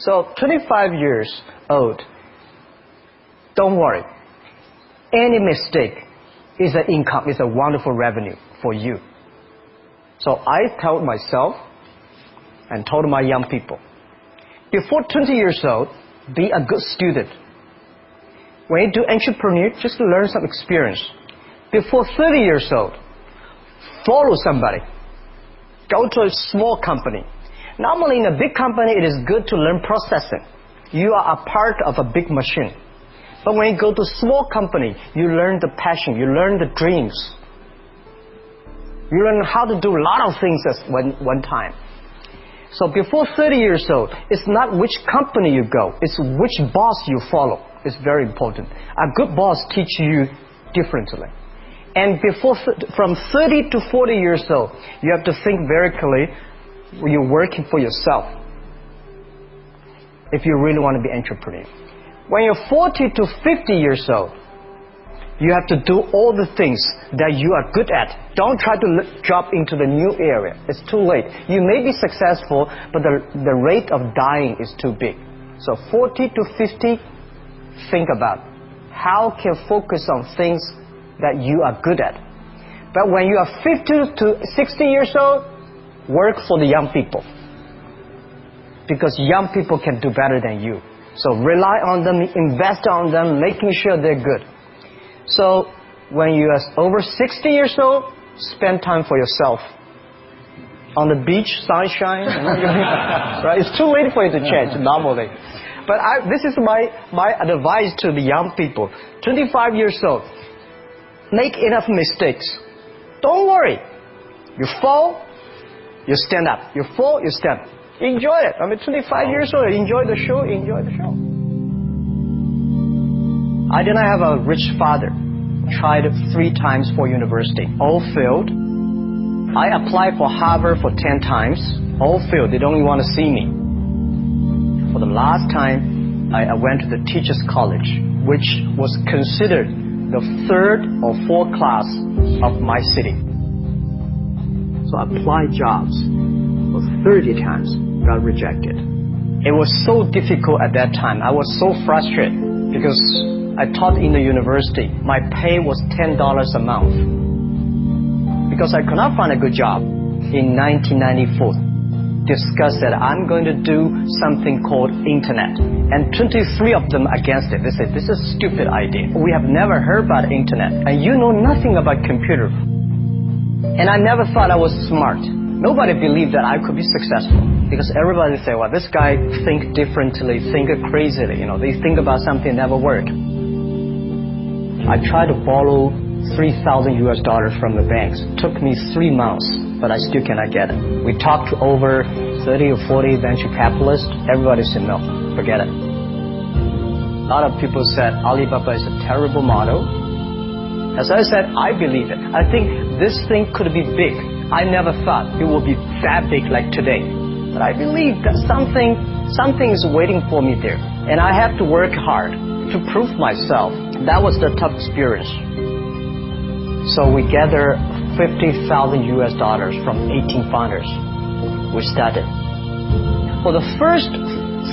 So 25 years old, don't worry. Any mistake is an income, is a wonderful revenue for you. So I told myself and told my young people, before 20 years old, be a good student. When you do entrepreneur, just learn some experience. Before 30 years old, follow somebody. Go to a small company. Normally in a big company, it is good to learn processing. You are a part of a big machine. But when you go to a small company, you learn the passion, you learn the dreams. You learn how to do a lot of things at one time. So before 30 years old, it's not which company you go, it's which boss you follow. It's very important. A good boss teaches you differently. And from 30 to 40 years old, you have to think very clearly when you're working for yourself. If you really want to be an entrepreneur. When you're 40 to 50 years old, you have to do all the things that you are good at. Don't try to drop into the new area. It's too late. You may be successful, but the rate of dying is too big. So 40 to 50, think about how can focus on things that you are good at. But when you are 50 to 60 years old, work for the young people. Because young people can do better than you. So rely on them, invest on them, making sure they're good. So when you are over 60 years old, spend time for yourself. On the beach, sunshine, right? It's too late for you to change normally. But this is my advice to the young people. 25 years old, make enough mistakes. Don't worry. You fall, you stand up. You fall, you stand up. Enjoy it. 25 years old, enjoy the show, enjoy the show. I didn't have a rich father. Tried 3 times for university. All failed. I applied for Harvard for 10 times. All failed. They don't even want to see me. For the last time, I went to the teacher's college, which was considered the 3rd or 4th class of my city. So I applied jobs for 30 times, got rejected. It was so difficult at that time. I was so frustrated because I taught in the university. My pay was $10 a month. Because I could not find a good job. In 1994, discussed that I'm going to do something called internet. And 23 of them against it. They said, this is a stupid idea. We have never heard about internet. And you know nothing about computer. And I never thought I was smart. Nobody believed that I could be successful. Because everybody say, well, this guy think differently, think crazily. They think about something that never worked. I tried to borrow $3,000 from the banks. It took me 3 months, but I still cannot get it. We talked to over 30 or 40 venture capitalists. Everybody said, no, forget it. A lot of people said Alibaba is a terrible model. As I said, I believe it. I think this thing could be big. I never thought it would be that big like today. But I believe that something is waiting for me there. And I have to work hard to prove myself. That was the tough experience. So we gathered $50,000 from 18 founders. We started. For the first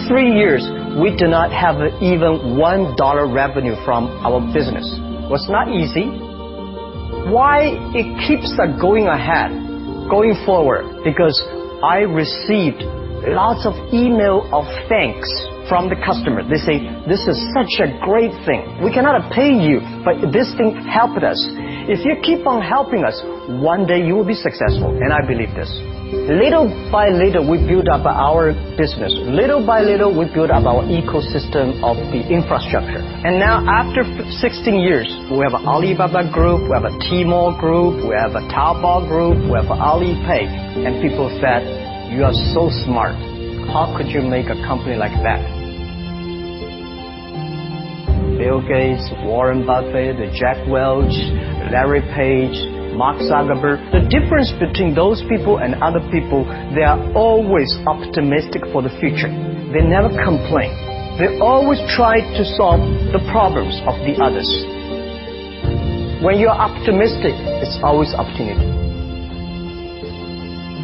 3 years, we did not have even $1 revenue from our business. It was not easy. Why it keeps going ahead, going forward? Because I received lots of email of thanks from the customer. They say, this is such a great thing. We cannot pay you, but this thing helped us. If you keep on helping us, one day you will be successful. And I believe this. Little by little, we build up our business. Little by little, we build up our ecosystem of the infrastructure. And now, after 16 years, we have an Alibaba group, we have a Tmall group, we have a Taobao group, we have an Alipay. And people said, you are so smart. How could you make a company like that? Bill Gates, Warren Buffett, Jack Welch, Larry Page, Mark Zuckerberg. The difference between those people and other people, they are always optimistic for the future. They never complain. They always try to solve the problems of the others. When you are optimistic, it's always opportunity.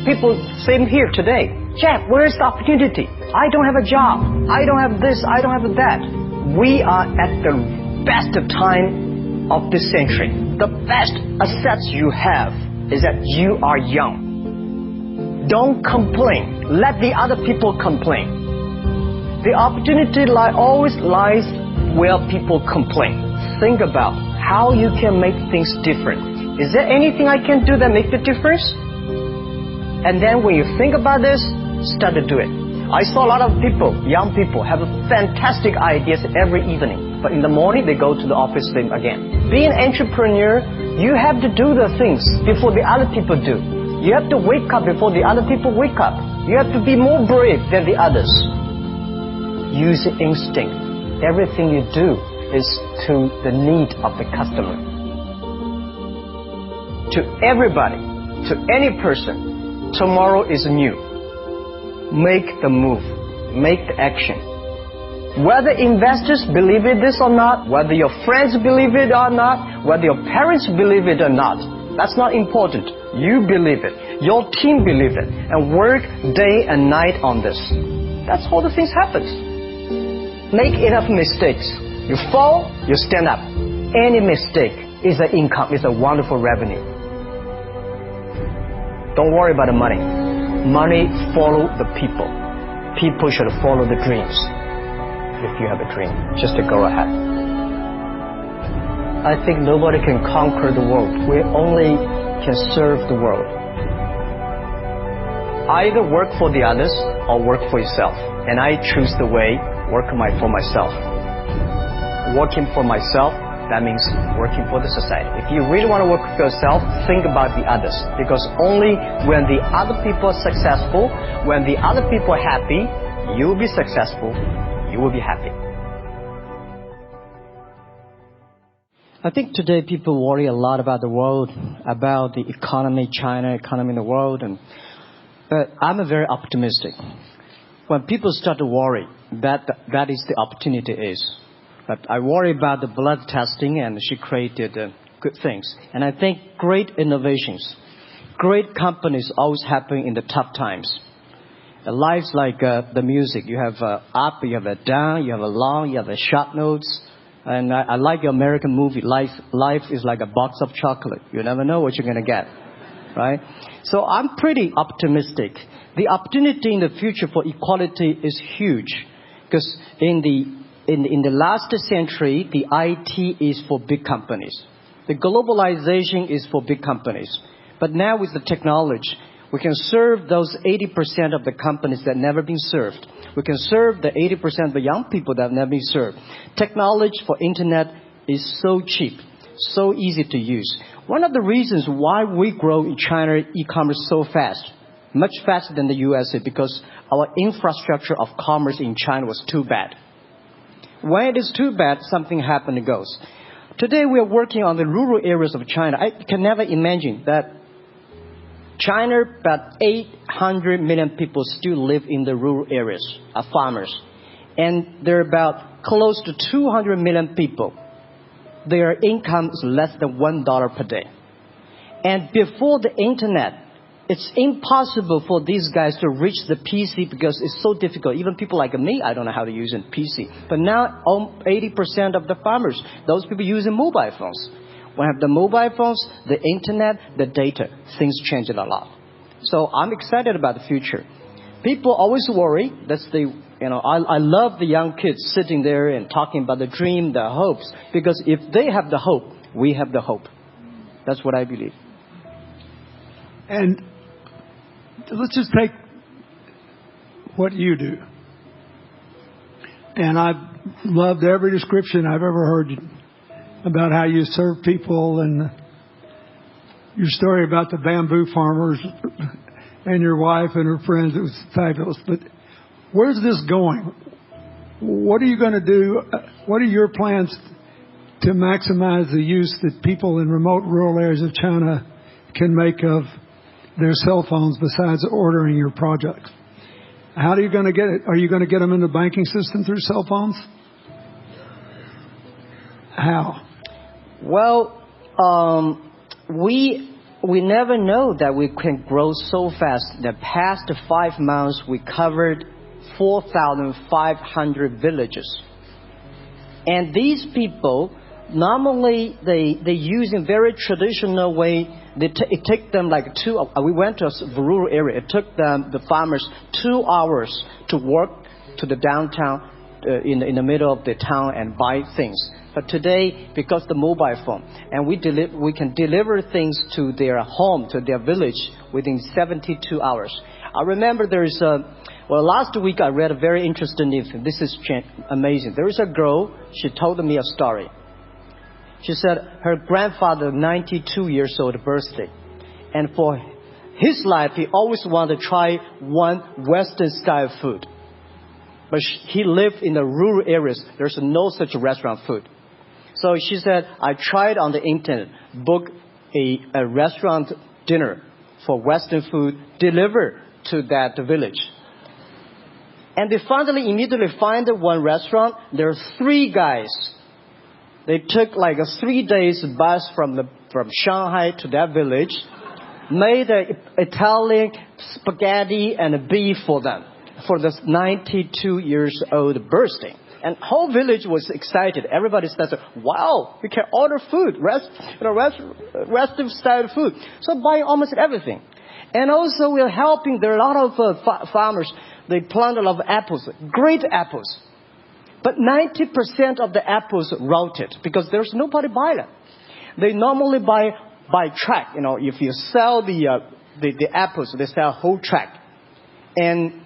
People, same here today. Jeff, where is the opportunity? I don't have a job. I don't have this. I don't have that. We are at the best time of this century. The best assets you have is that you are young. Don't complain. Let the other people complain. The opportunity always lies where people complain. Think about how you can make things different. Is there anything I can do that makes the difference? And then when you think about this, start to do it. I saw a lot of people, young people, have fantastic ideas every evening. But in the morning, they go to the office again. Being an entrepreneur, you have to do the things before the other people do. You have to wake up before the other people wake up. You have to be more brave than the others. Use instinct. Everything you do is to the need of the customer. To everybody, to any person, tomorrow is new. Make the move. Make the action. Whether investors believe in this or not, whether your friends believe it or not, whether your parents believe it or not, that's not important. You believe it. Your team believe it. And work day and night on this. That's how the things happen. Make enough mistakes. You fall, you stand up. Any mistake is an income, is a wonderful revenue. Don't worry about the money. Money follow the people. People should follow the dreams. If you have a dream, just to go ahead. I think nobody can conquer the world. We only can serve the world. Either work for the others or work for yourself. And I choose the way work for myself. Working for myself, that means working for the society. If you really want to work for yourself, think about the others. Because only when the other people are successful, when the other people are happy, you will be successful, you will be happy. I think today people worry a lot about the world, about the economy, China, economy in the world. But I'm very optimistic. When people start to worry, that is the opportunity is. But I worry about the blood testing, and she created good things. And I think great innovations, great companies always happen in the tough times. Life's like the music. You have up, you have a down, you have a long, you have a short notes. And I like your American movie. Life is like a box of chocolate. You never know what you're going to get, right? So I'm pretty optimistic. The opportunity in the future for equality is huge, because in the last century, the IT is for big companies. The globalization is for big companies. But now with the technology, we can serve those 80% of the companies that never been served. We can serve the 80% of the young people that have never been served. Technology for internet is so cheap, so easy to use. One of the reasons why we grow in China e-commerce so fast, much faster than the USA, because our infrastructure of commerce in China was too bad. When it is too bad, something happens and goes. Today we are working on the rural areas of China. I can never imagine that China, about 800 million people still live in the rural areas, are farmers. And there are about close to 200 million people. Their income is less than $1 per day. And before the internet, it's impossible for these guys to reach the PC because it's so difficult. Even people like me, I don't know how to use a PC. But now 80% of the farmers, those people using mobile phones. When I have the mobile phones, the internet, the data, things change a lot. So I'm excited about the future. People always worry. That's I love the young kids sitting there and talking about the dream, the hopes. Because if they have the hope, we have the hope. That's what I believe. And let's just take what you do. And I've loved every description I've ever heard about how you serve people, and your story about the bamboo farmers and your wife and her friends. It was fabulous. But where's this going? What are you going to do? What are your plans to maximize the use that people in remote rural areas of China can make of their cell phones besides ordering your products? How are you going to get it? Are you going to get them in the banking system through cell phones? How? Well, we never know that we can grow so fast. The past 5 months, we covered 4,500 villages. And these people, normally they use in very traditional way. It took them like we went to a rural area. It took the farmers 2 hours to work to the downtown in the middle of the town and buy things. But today, because the mobile phone, and we can deliver things to their home, to their village within 72 hours. I remember last week I read a very interesting news. This is amazing. There is a girl, she told me a story. She said her grandfather, 92 years old birthday. And for his life, he always wanted to try one Western style food. But he lived in the rural areas. There's no such restaurant food. So she said, I tried on the internet, book a restaurant dinner for Western food, delivered to that village. And they finally immediately find one restaurant. There are 3 guys. They took like a 3 days bus from Shanghai to that village, made Italian spaghetti and beef for them for this 92 years old birthday. And whole village was excited. Everybody started, wow, we can order food, Western style food. So buying almost everything. And also we're helping. There are a lot of farmers. They plant a lot of apples, great apples. But 90% of the apples rotted because there's nobody buy them. They normally buy by track. If you sell the apples, they sell whole track. And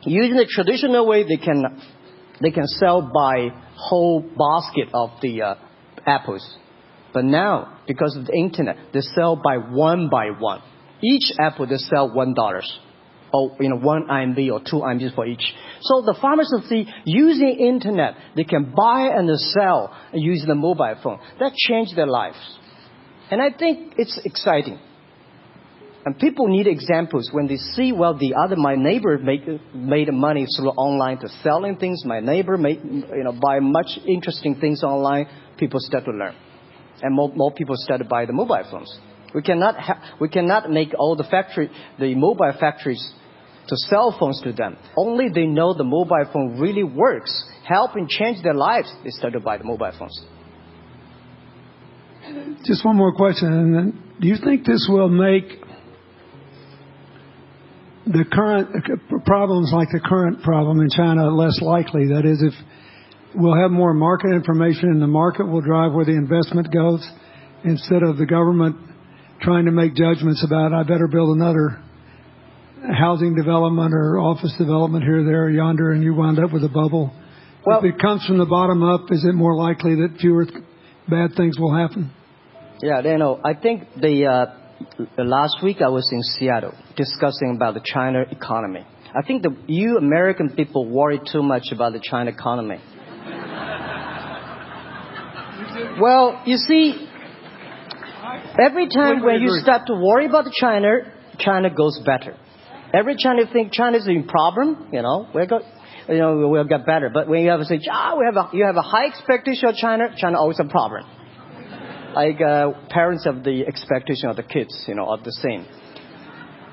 using the traditional way, they can sell by whole basket of the apples. But now, because of the internet, they sell by one. Each apple they sell $1. Or 1 RMB or 2 RMB for each. So the farmers will see using internet, they can buy and sell using the mobile phone. That changed their lives. And I think it's exciting. And people need examples when they see, my neighbor made money through online to selling things. My neighbor buy much interesting things online. People start to learn. And more people start to buy the mobile phones. We cannot make all the mobile factories to sell phones to them. Only they know the mobile phone really works, helping change their lives, they start to buy the mobile phones. Just one more question. Do you think this will make the current problems like the current problem in China less likely? That is, if we'll have more market information and the market will drive where the investment goes instead of the government trying to make judgments about, I better build another housing development or office development here, there, yonder, and you wind up with a bubble. If it comes from the bottom up, is it more likely that fewer bad things will happen? Yeah, I think the last week I was in Seattle discussing about the China economy. I think you American people worry too much about the China economy. Well, you see, every time when you start to worry about China goes better. Every time you think China's in problem, we'll get better. But when you have to say, you have a high expectation of China always a problem. Like parents have the expectation of the kids, are the same.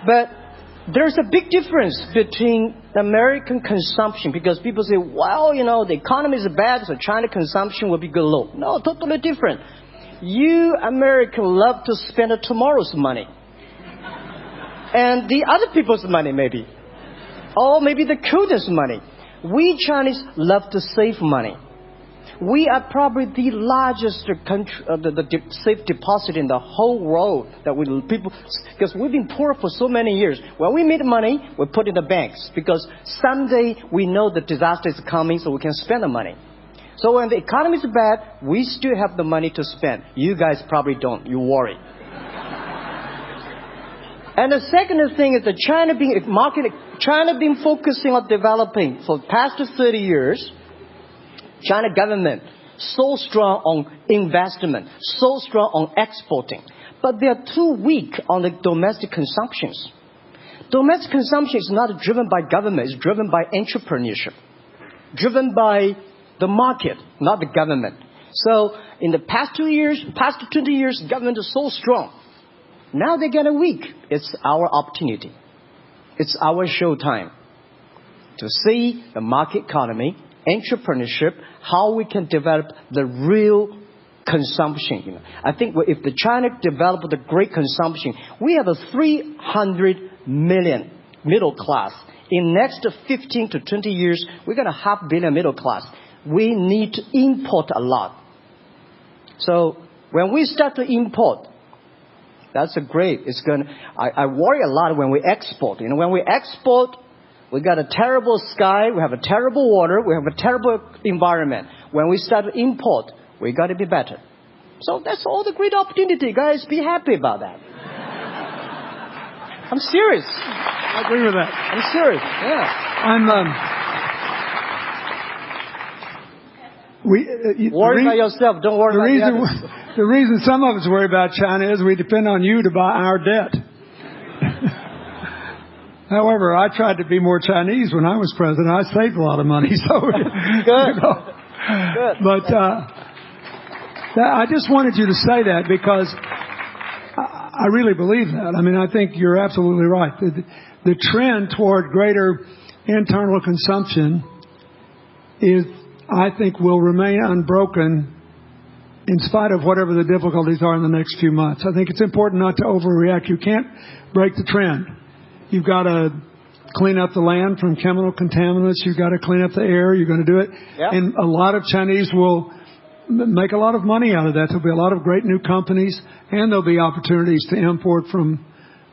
But there's a big difference between American consumption because people say, the economy is bad, so China consumption will be good low. No, totally different. You Americans love to spend tomorrow's money. And the other people's money, maybe. Or maybe the children's money. We Chinese love to save money. We are probably the largest country, the safe deposit in the whole world. Because we've been poor for so many years. When we make money, we put in the banks. Because someday we know the disaster is coming, so we can spend the money. So when the economy is bad, we still have the money to spend. You guys probably don't. You worry. And the second thing is that China been focusing on developing for the past 30 years. China government so strong on investment, so strong on exporting. But they are too weak on the domestic consumptions. Domestic consumption is not driven by government, it's driven by entrepreneurship. Driven by the market, not the government. So in the past 20 years, government is so strong. Now they're getting weak. It's our opportunity. It's our show time. to see the market economy, entrepreneurship, how we can develop the real consumption. I think if the China developed the great consumption, we have a 300 million middle class. In next 15 to 20 years, we're going to have 500 million middle class. We need to import a lot. So when we start to import, that's a great. It's going. I worry a lot when we export. When we export, we got a terrible sky, we have a terrible water, we have a terrible environment. When we start to import, we got to be better. So that's all the great opportunity, guys. Be happy about that. I'm serious. I agree with that. I'm serious. Yeah. Worry about yourself. Don't worry about the others. The reason some of us worry about China is we depend on you to buy our debt. However, I tried to be more Chinese when I was president. I saved a lot of money. So good. Good. But I just wanted you to say that because I really believe that. I mean, I think you're absolutely right. The trend toward greater internal consumption I think, will remain unbroken in spite of whatever the difficulties are in the next few months. I think it's important not to overreact. You can't break the trend. You've got to clean up the land from chemical contaminants. You've got to clean up the air. You're going to do it. Yeah. And a lot of Chinese will make a lot of money out of that. There'll be a lot of great new companies, and there'll be opportunities to import from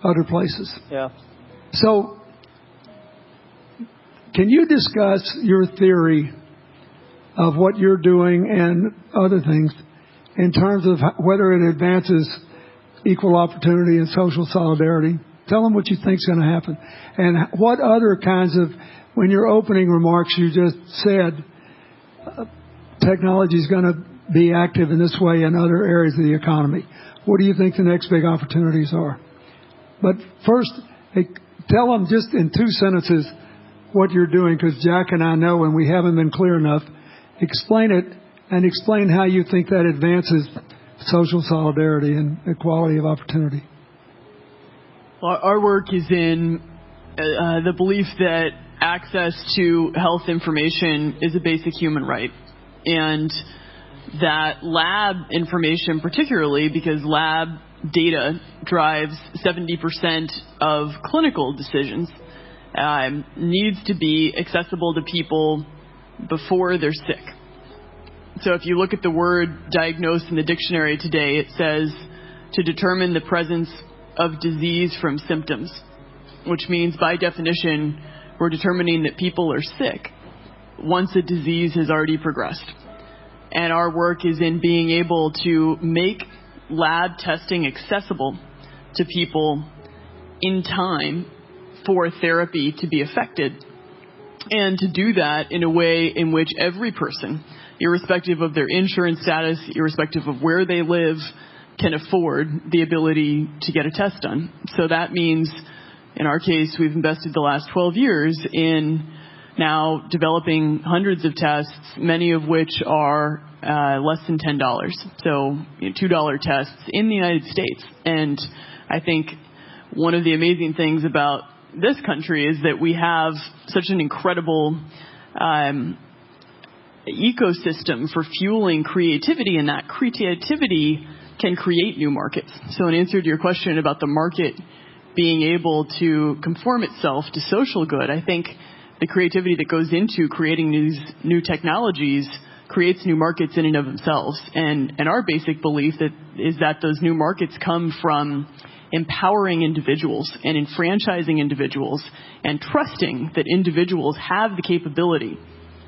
other places. Yeah. So, can you discuss your theory of what you're doing and other things in terms of whether it advances equal opportunity and social solidarity? Tell them what you think is going to happen. And what other kinds of, when your opening remarks you just said, technology is going to be active in this way in other areas of the economy. What do you think the next big opportunities are? But first, tell them just in 2 sentences what you're doing, because Jack and I know, and we haven't been clear enough. Explain it, and explain how you think that advances social solidarity and equality of opportunity. Well, our work is in the belief that access to health information is a basic human right. And that lab information, particularly because lab data drives 70% of clinical decisions, needs to be accessible to people before they're sick. So if you look at the word diagnosed in the dictionary today, it says to determine the presence of disease from symptoms, which means by definition, we're determining that people are sick once a disease has already progressed. And our work is in being able to make lab testing accessible to people in time for therapy to be effected, and to do that in a way in which every person, irrespective of their insurance status, irrespective of where they live, can afford the ability to get a test done. So that means, in our case, we've invested the last 12 years in now developing hundreds of tests, many of which are less than $10. So $2 tests in the United States. And I think one of the amazing things about this country is that we have such an incredible ecosystem for fueling creativity, and that creativity can create new markets. So in answer to your question about the market being able to conform itself to social good, I think the creativity that goes into creating these new technologies creates new markets in and of themselves. And our basic belief is that those new markets come from empowering individuals and enfranchising individuals and trusting that individuals have the capability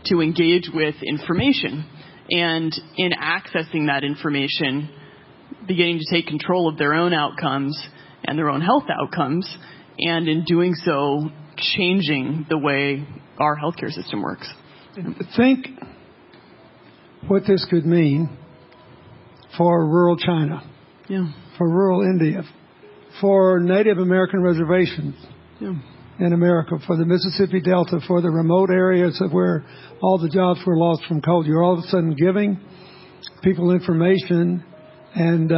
to engage with information, and in accessing that information, beginning to take control of their own outcomes and their own health outcomes, and in doing so, changing the way our healthcare system works. Think what this could mean for rural China, for rural India, for Native American reservations in America, for the Mississippi Delta, for the remote areas of where all the jobs were lost from coal. You're all of a sudden giving people information. And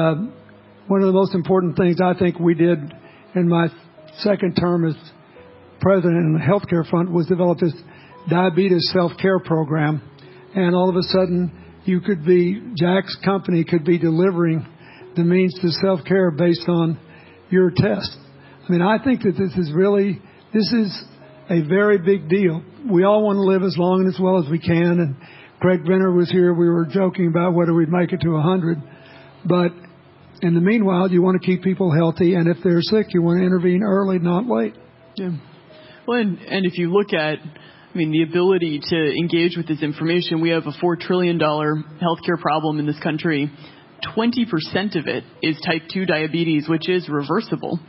one of the most important things I think we did in my second term as president in the healthcare front was develop this diabetes self-care program, and all of a sudden Jack's company could be delivering the means to self-care based on your test. I mean, I think that this is a very big deal. We all want to live as long and as well as we can, and Craig Brenner was here. We were joking about whether we'd make it to 100. But in the meanwhile, you want to keep people healthy, and if they're sick, you want to intervene early, not late. Yeah. Well, and if you look at, the ability to engage with this information, we have a $4 trillion healthcare problem in this country. 20% of it is type 2 diabetes, which is reversible.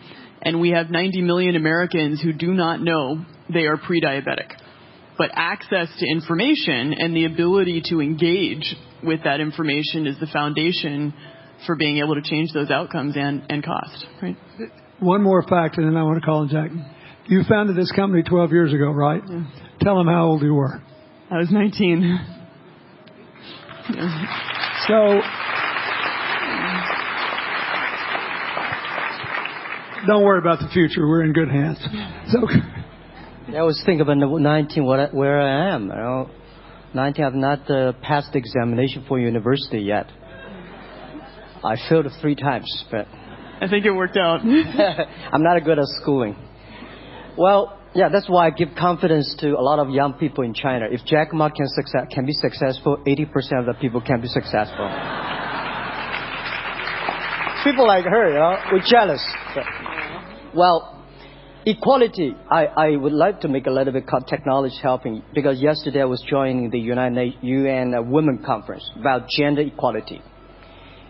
And we have 90 million Americans who do not know they are pre-diabetic. But access to information and the ability to engage with that information is the foundation for being able to change those outcomes and cost. Right? One more fact, and then I want to call on Jack. You founded this company 12 years ago, right? Yeah. Tell them how old you were. I was 19. Yeah. So, don't worry about the future. We're in good hands. So, I was thinking about 19, where I am. 19, I've not passed the examination for university yet. I failed 3 times, but I think it worked out. I'm not good at schooling. Well, yeah, that's why I give confidence to a lot of young people in China. If Jack Ma can be successful, 80% of the people can be successful. People like her, we're jealous. But, well, equality, I would like to make a little bit of technology helping, because yesterday I was joining the UN Women Conference about gender equality.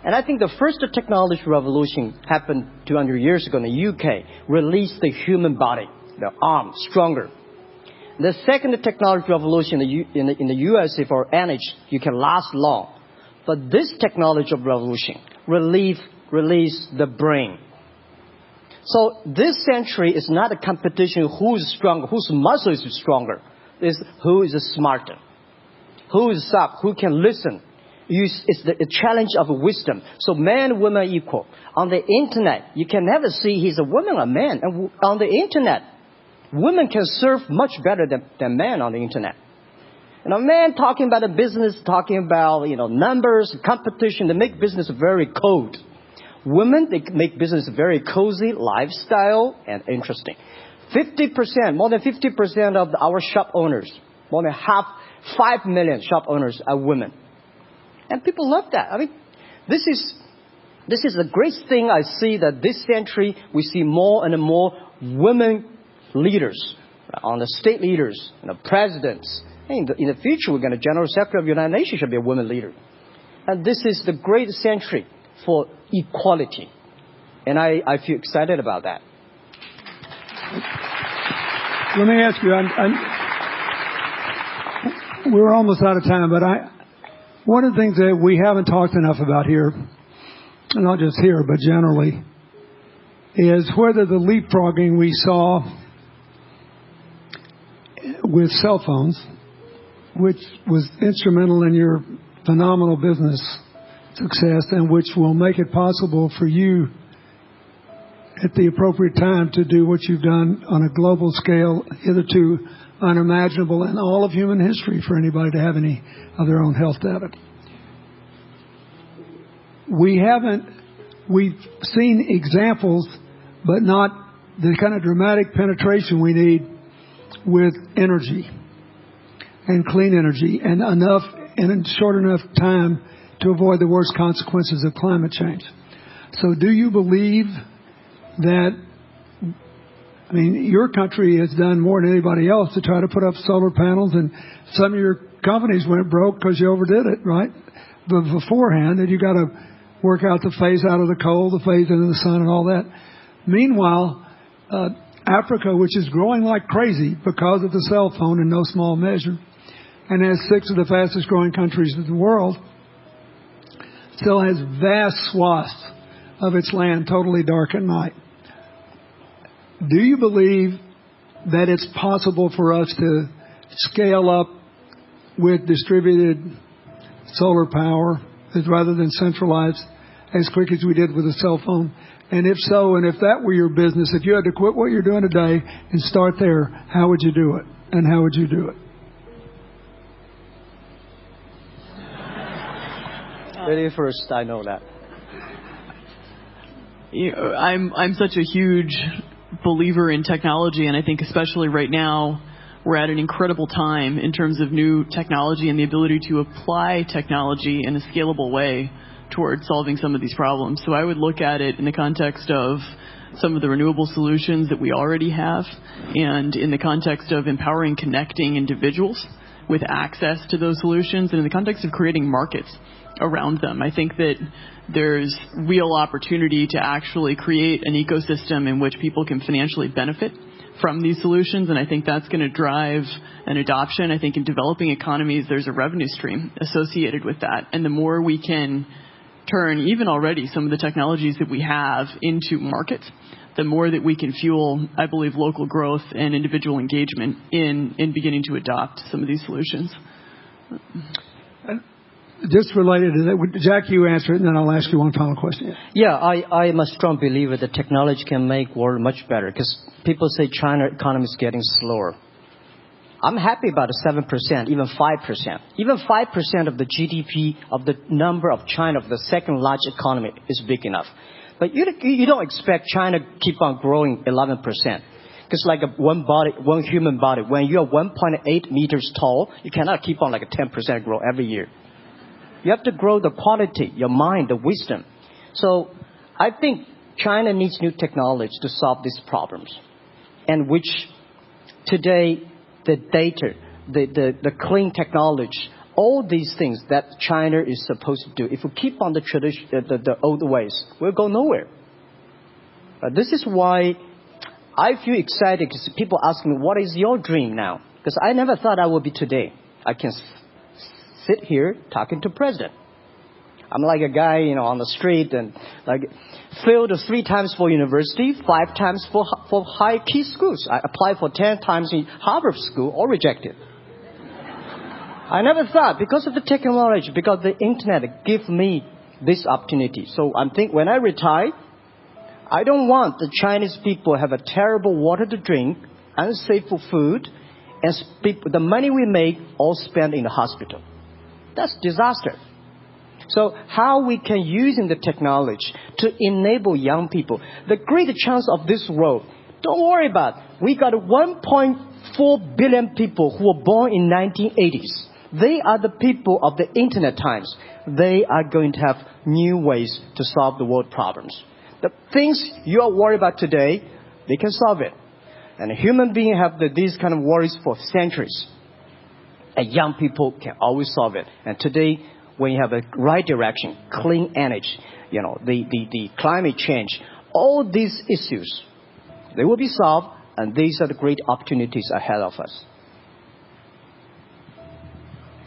And I think the first technology revolution happened 200 years ago in the UK, released the human body, the arm, stronger. The second technology revolution in the USA for energy, you can last long. But this technology revolution released the brain. So this century is not a competition who is stronger, whose muscle is stronger. It's who is smarter, who is up, who can listen. It's the challenge of wisdom. So man and woman are equal. On the internet, you can never see he's a woman or a man. And on the internet, women can serve much better than men on the internet. And a man talking about a business, talking about numbers, competition, they make business very cold. Women, they make business very cozy, lifestyle, and interesting. 50%, more than 50% of our shop owners, more than 5 million shop owners are women. And people love that. This is the great thing I see, that this century we see more and more women leaders, on the state leaders, presidents. In the future, we're going to General Secretary of the United Nations should be a woman leader. And this is the great century for equality. And I feel excited about that. Let me ask you, we're almost out of time, but one of the things that we haven't talked enough about here, not just here, but generally, is whether the leapfrogging we saw with cell phones, which was instrumental in your phenomenal business success, and which will make it possible for you at the appropriate time to do what you've done on a global scale, hitherto unimaginable in all of human history for anybody to have any of their own health data. We've seen examples, but not the kind of dramatic penetration we need with energy and clean energy, and enough in short enough time to avoid the worst consequences of climate change. So do you believe that, your country has done more than anybody else to try to put up solar panels, and some of your companies went broke because you overdid it, right? But beforehand, and you got to work out the phase out of the coal, the phase into the sun and all that. Meanwhile, Africa, which is growing like crazy because of the cell phone in no small measure, and has 6 of the fastest growing countries in the world, still has vast swaths of its land totally dark at night. Do you believe that it's possible for us to scale up with distributed solar power rather than centralized as quick as we did with the cell phone? And if so, and if that were your business, if you had to quit what you're doing today and start there, how would you do it? And how would you do it? Very first, I know that. I'm such a huge believer in technology, and I think especially right now we're at an incredible time in terms of new technology and the ability to apply technology in a scalable way towards solving some of these problems. So I would look at it in the context of some of the renewable solutions that we already have, and in the context of empowering, connecting individuals with access to those solutions, and in the context of creating markets around them. I think that there's real opportunity to actually create an ecosystem in which people can financially benefit from these solutions, and I think that's going to drive an adoption. I think in developing economies, there's a revenue stream associated with that, and the more we can turn even already some of the technologies that we have into markets, the more that we can fuel, I believe, local growth and individual engagement in beginning to adopt some of these solutions. Just related to that, Jack, you answer it, and then I'll ask you one final question. Yeah, I'm a strong believer that technology can make world much better, because people say China economy is getting slower. I'm happy about 7%, even 5%. Even 5% of the GDP of the number of China, of the second largest economy, is big enough. But you don't expect China to keep on growing 11%. Because like one human body, when you're 1.8 meters tall, you cannot keep on like a 10% grow every year. You have to grow the quality, your mind, the wisdom. So I think China needs new technology to solve these problems. And which today, the data, the clean technology, all these things that China is supposed to do, if we keep on the tradition, the old ways, we'll go nowhere. This is why I feel excited, because people ask me, what is your dream now? Because I never thought I would be today. I can sit here talking to president. I'm like a guy, on the street, and like failed 3 times for university, 5 times for high key schools. I applied for 10 times in Harvard school, all rejected. I never thought, because of the technology, because the internet give me this opportunity. So I think when I retire, I don't want the Chinese people have a terrible water to drink, unsafe food, and the money we make all spent in the hospital. That's disaster. So how we can use in the technology to enable young people. The great chance of this world, don't worry about it. We got 1.4 billion people who were born in 1980s. They are the people of the internet times. They are going to have new ways to solve the world problems. The things you are worried about today, they can solve it. And human beings have these kind of worries for centuries. And young people can always solve it. And today, when you have a right direction, clean energy, the climate change, all these issues, they will be solved, and these are the great opportunities ahead of us.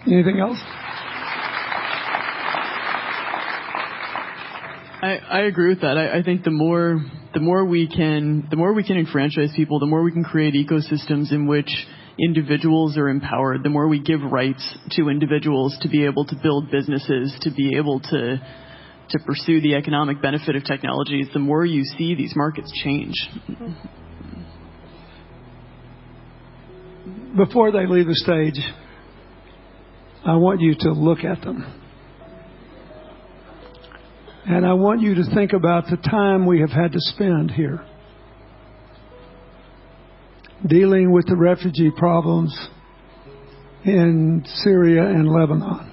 Anything else? I agree with that. I think the more we can enfranchise people, the more we can create ecosystems in which individuals are empowered, the more we give rights to individuals to be able to build businesses, to be able to pursue the economic benefit of technologies, the more you see these markets change. Before they leave the stage, I want you to look at them. And I want you to think about the time we have had to spend here dealing with the refugee problems in Syria and Lebanon.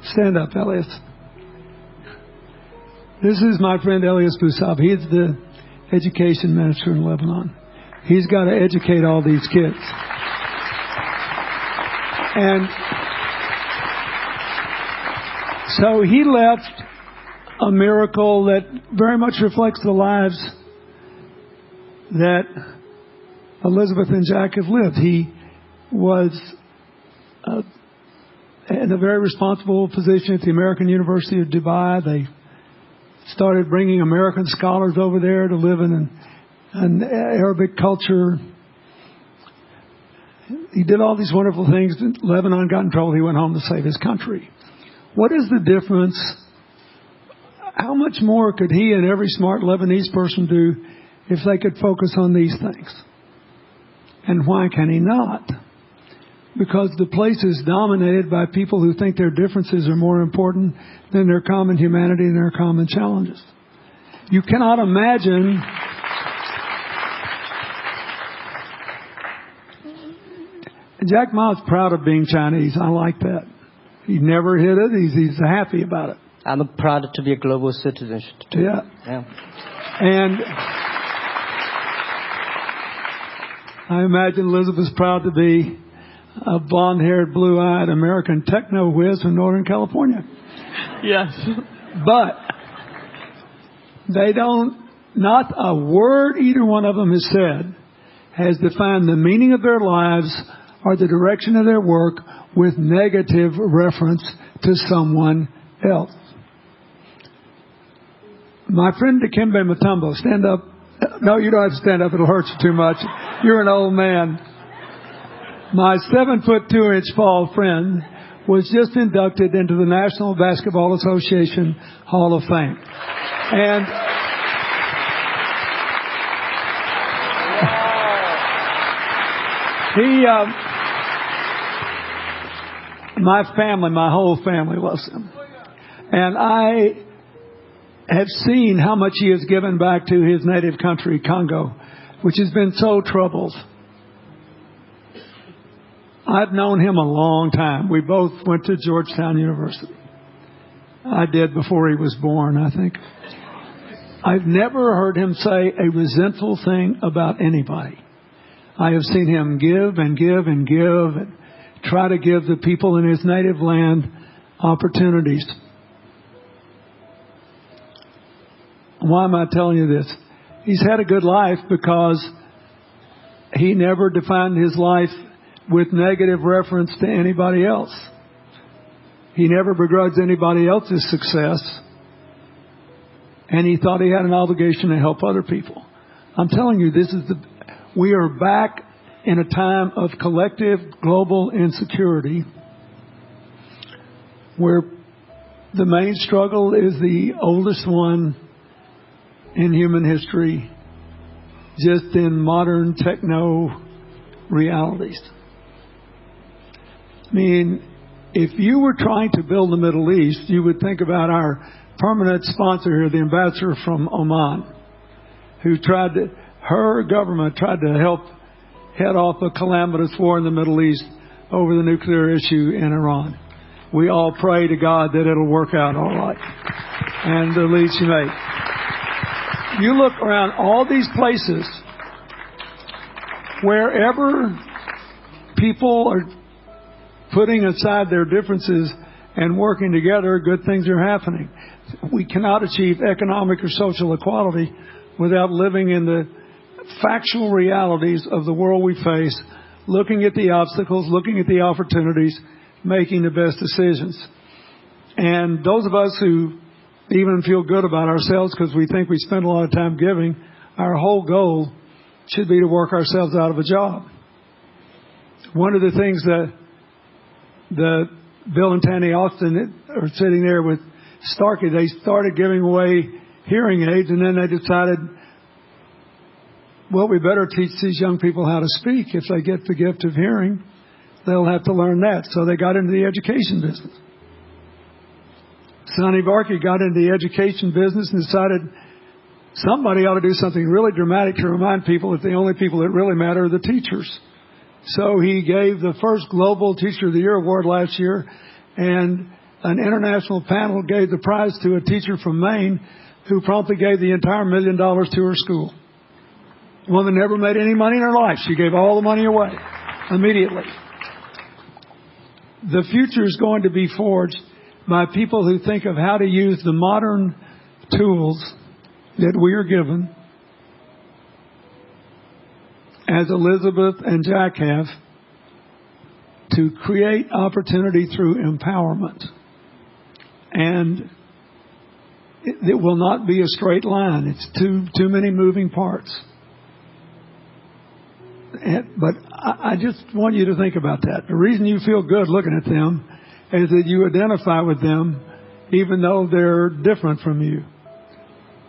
Stand up, Elias. This is my friend Elias Bousab. He's the education minister in Lebanon. He's got to educate all these kids. And so he left a miracle that very much reflects the lives that Elizabeth and Jack have lived. He was in a very responsible position at the American University of Dubai. They started bringing American scholars over there to live in an Arabic culture. He did all these wonderful things. Lebanon got in trouble. He went home to save his country. What is the difference? How much more could he and every smart Lebanese person do if they could focus on these things? And why can he not? because the place is dominated by people who think their differences are more important than their common humanity and their common challenges. You cannot imagine Jack Ma's proud of being Chinese. I like that. He never hid it. He's happy about it. I'm proud to be a global citizen too. Yeah. And I imagine Elizabeth's proud to be a blonde-haired, blue-eyed American techno whiz from Northern California. Yes. But they don't, not a word either one of them has said has defined the meaning of their lives or the direction of their work with negative reference to someone else. My friend Dikembe Mutombo, stand up. No, you don't have to stand up. It'll hurt you too much. You're an old man. My 7'2" tall friend was just inducted into the National Basketball Association Hall of Fame. And my whole family loves him. And I have seen how much he has given back to his native country, Congo, which has been so troubled. I've known him a long time. We both went to Georgetown University. I did before he was born, I think. I've never heard him say a resentful thing about anybody. I have seen him give and give and give and try to give the people in his native land opportunities. Why am I telling you this? He's had a good life because he never defined his life with negative reference to anybody else. He never begrudged anybody else's success. And he thought he had an obligation to help other people. I'm telling you, we are back in a time of collective global insecurity where the main struggle is the oldest one in human history, just in modern techno realities. I mean, if you were trying to build the Middle East, you would think about our permanent sponsor here, the ambassador from Oman, who her government tried to help head off a calamitous war in the Middle East over the nuclear issue in Iran. We all pray to God that it'll work out all right. And the least you may. You look around all these places, wherever people are putting aside their differences and working together, good things are happening. We cannot achieve economic or social equality without living in the factual realities of the world we face, looking at the obstacles, looking at the opportunities, making the best decisions. And those of us who even feel good about ourselves because we think we spend a lot of time giving, our whole goal should be to work ourselves out of a job. One of the things that Bill and Tanny Austin are sitting there with Starkey, they started giving away hearing aids, and then they decided, well, we better teach these young people how to speak. If they get the gift of hearing, they'll have to learn that. So they got into the education business. Sonny Barkey got into the education business and decided somebody ought to do something really dramatic to remind people that the only people that really matter are the teachers. So he gave the first Global Teacher of the Year award last year, and an international panel gave the prize to a teacher from Maine who promptly gave the entire $1 million to her school. The woman never made any money in her life. She gave all the money away immediately. The future is going to be forged by people who think of how to use the modern tools that we are given, as Elizabeth and Jack have, to create opportunity through empowerment. And it will not be a straight line. It's too many moving parts. But I just want you to think about that. The reason you feel good looking at them is that you identify with them even though they're different from you.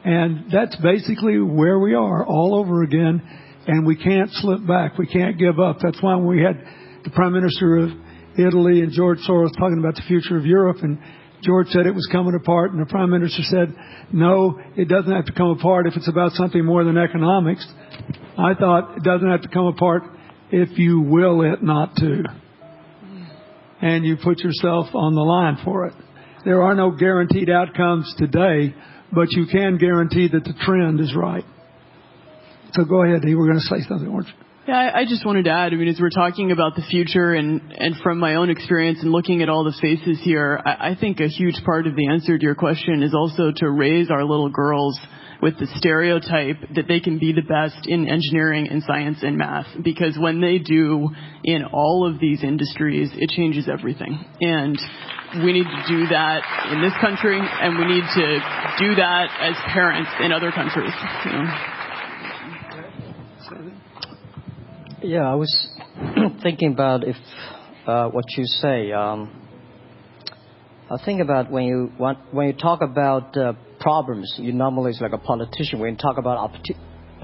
And that's basically where we are all over again, and we can't slip back. We can't give up. That's why when we had the Prime Minister of Italy and George Soros talking about the future of Europe, and George said it was coming apart, and the Prime Minister said, no, it doesn't have to come apart if it's about something more than economics. I thought it doesn't have to come apart if you will it not to. And you put yourself on the line for it. There are no guaranteed outcomes today, but you can guarantee that the trend is right. So go ahead, you were going to say something, weren't you? Yeah, I just wanted to add, as we're talking about the future and from my own experience and looking at all the faces here, I think a huge part of the answer to your question is also to raise our little girls with the stereotype that they can be the best in engineering and science and math. Because when they do in all of these industries, it changes everything. And we need to do that in this country, and we need to do that as parents in other countries. Yeah, I was thinking about if what you say. I think about when you talk about problems, you normally is like a politician. When you talk about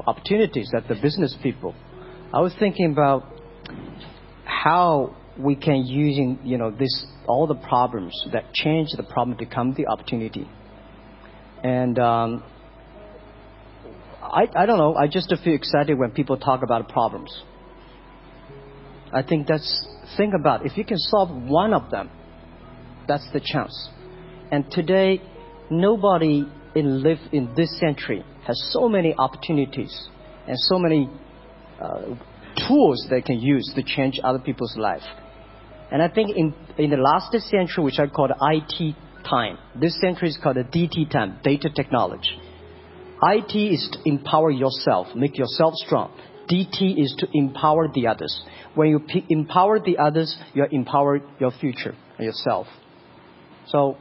opportunities, that the business people. I was thinking about how we can using this all the problems that change the problem become the opportunity. And I don't know. I just feel excited when people talk about problems. I think think about if you can solve one of them, that's the chance. And today, nobody live in this century has so many opportunities and so many tools they can use to change other people's life. And I think in the last century, which I call the IT time, this century is called the DT time, data technology. IT is to empower yourself, make yourself strong. DT is to empower the others. When you empower the others, you empower your future, yourself. So,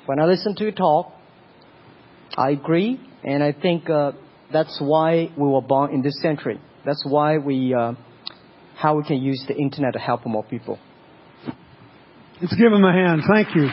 when I listen to you talk, I agree, and I think that's why we were born in this century. That's why how we can use the internet to help more people. Let's give them a hand. Thank you.